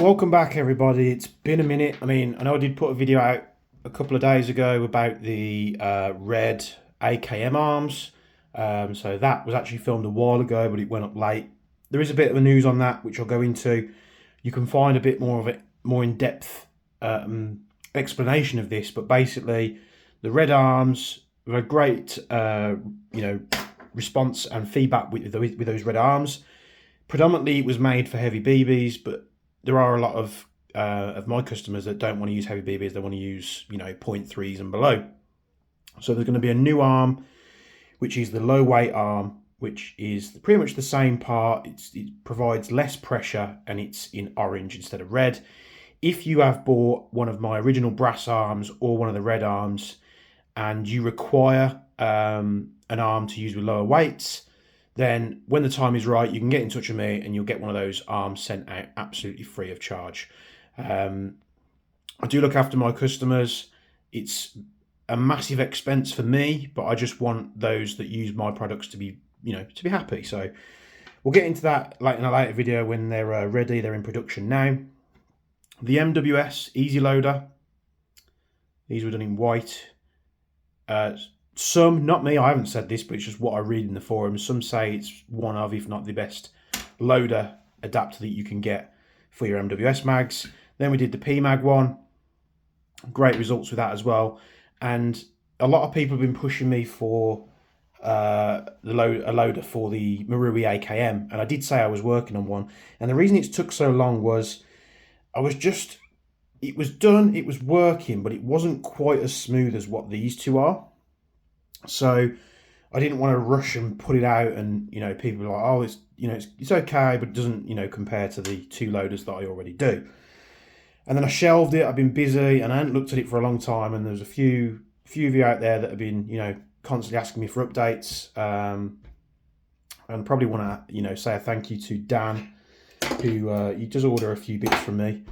Welcome back, everybody. It's been a minute. I know I did put a video out a couple of days ago about the red AKM arms. So that was actually filmed a while ago, but it went up late. There is a bit of a news on that, which I'll go into. You can find a bit more of it, more in-depth explanation of this. But basically, the red arms were a great, response and feedback with those red arms. Predominantly, it was made for heavy BBs, but there are a lot of my customers that don't want to use heavy BBs. They want to use 0.3s and below. So there's going to be a new arm, which is the low weight arm, which is pretty much the same part. It provides less pressure and it's in orange instead of red. If you have bought one of my original brass arms or one of the red arms and you require an arm to use with lower weights, then when the time is right, you can get in touch with me and you'll get one of those arms sent out absolutely free of charge. I do look after my customers. It's a massive expense for me, but I just want those that use my products to be, to be happy. So we'll get into that in a later video when they're ready. They're in production now. The MWS Easi-Loader. These were done in white. Some, not me, I haven't said this, but it's just what I read in the forums. Some say it's one of, if not the best, loader adapter that you can get for your MWS mags. Then we did the PMag one. Great results with that as well. And a lot of people have been pushing me for a loader for the Marui AKM. And I did say I was working on one. And the reason it took so long was it was done, it was working, but it wasn't quite as smooth as what these two are. So I didn't want to rush and put it out, and people were like, oh, it's okay, but it doesn't compare to the two loaders that I already do. And then I shelved it. I've been busy and I hadn't looked at it for a long time, and there's a few of you out there that have been constantly asking me for updates, and probably want to say a thank you to Dan, who he does order a few bits from me.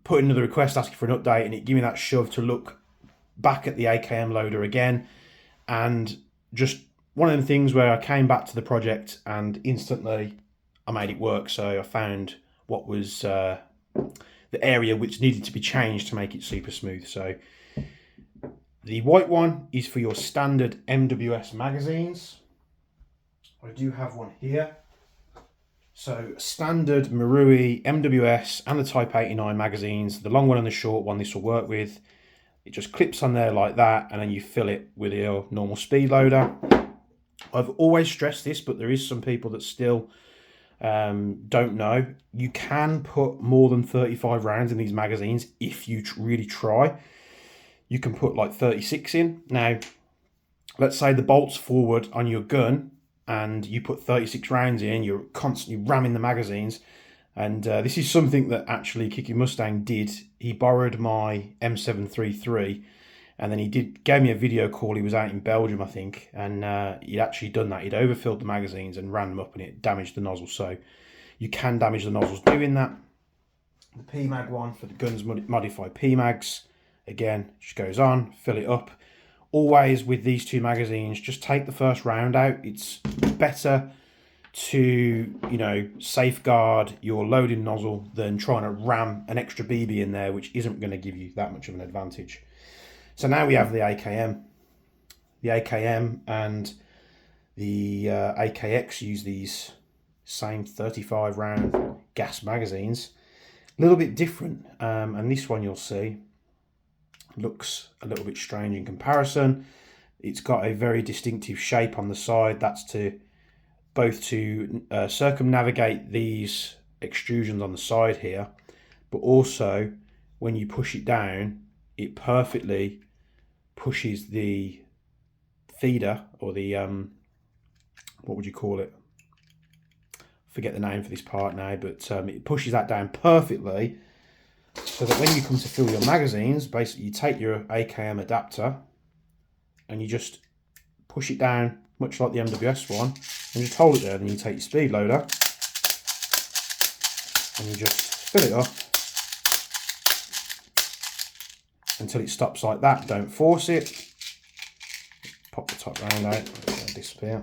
Put in another request asking for an update, and it gave me that shove to look back at the AKM loader again, and just one of them things where I came back to the project and instantly I made it work. So I found what was the area which needed to be changed to make it super smooth. So the white one is for your standard MWS magazines. I do have one here. So standard Marui, MWS and the Type 89 magazines, the long one and the short one, this will work with. It just clips on there like that, and then you fill it with your normal speed loader. I've always stressed this, but there is some people that still don't know. You can put more than 35 rounds in these magazines if you really try. You can put like 36 in. Now, let's say the bolt's forward on your gun and you put 36 rounds in, you're constantly ramming the magazines. And this is something that actually Kiki Mustang did. He borrowed my M733 and then he gave me a video call. He was out in Belgium, I think, and he'd actually done that. He'd overfilled the magazines and ran them up, and it damaged the nozzle. So you can damage the nozzles doing that. The PMag one for the guns modified PMags, again, just goes on, fill it up. Always with these two magazines, just take the first round out. It's better to safeguard your loading nozzle than trying to ram an extra BB in there, which isn't going to give you that much of an advantage. So now we have the AKM. The AKM and the AKX use these same 35 round gas magazines. A little bit different, and this one you'll see looks a little bit strange in comparison. It's got a very distinctive shape on the side. That's to both to circumnavigate these extrusions on the side here, but also when you push it down, it perfectly pushes the feeder, or the what would you call it? Forget the name for this part now, but it pushes that down perfectly, so that when you come to fill your magazines, basically you take your AKM adapter and you just push it down, much like the MWS one, and just hold it there. Then you take your speed loader and you just fill it up until it stops like that. Don't force it. Pop the top round out, it'll disappear.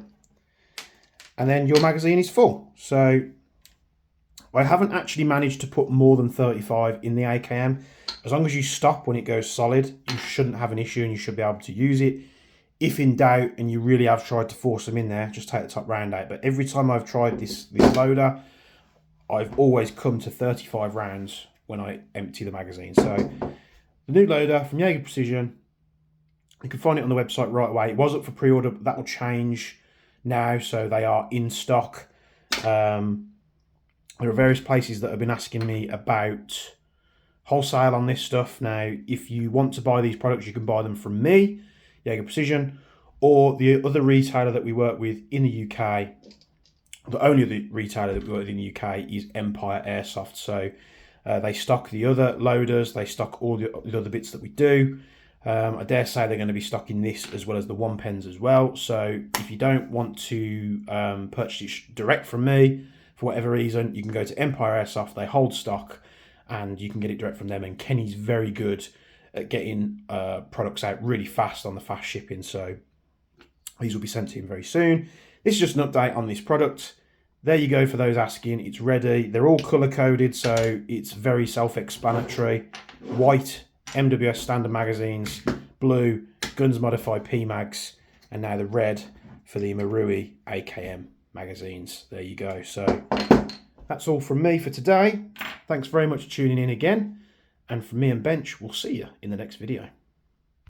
And then your magazine is full. So I haven't actually managed to put more than 35 in the AKM. As long as you stop when it goes solid, you shouldn't have an issue and you should be able to use it. If in doubt and you really have tried to force them in there, just take the top round out. But every time I've tried this loader, I've always come to 35 rounds when I empty the magazine. So the new loader from Jaeger Precision, you can find it on the website right away. It was up for pre-order, but that will change now. So they are in stock. There are various places that have been asking me about wholesale on this stuff. Now, if you want to buy these products, you can buy them from me, Jaeger Precision, or the other retailer that we work with in the UK. The only other retailer that we work with in the UK is Empire Airsoft. So they stock the other loaders, they stock all the other bits that we do. I dare say they're going to be stocking this as well as the one pens as well. So if you don't want to purchase it direct from me, for whatever reason, you can go to Empire Airsoft. They hold stock and you can get it direct from them. And Kenny's very good at getting products out really fast on the fast shipping. So these will be sent to him very soon. This is just an update on this product. There you go for those asking. It's ready. They're all color coded, so it's very self-explanatory. White MWS standard magazines, blue Guns Modified PMags, and now the red for the Marui AKM magazines. There you go. So that's all from me for today. Thanks very much for tuning in again. And from me and Bench, we'll see you in the next video.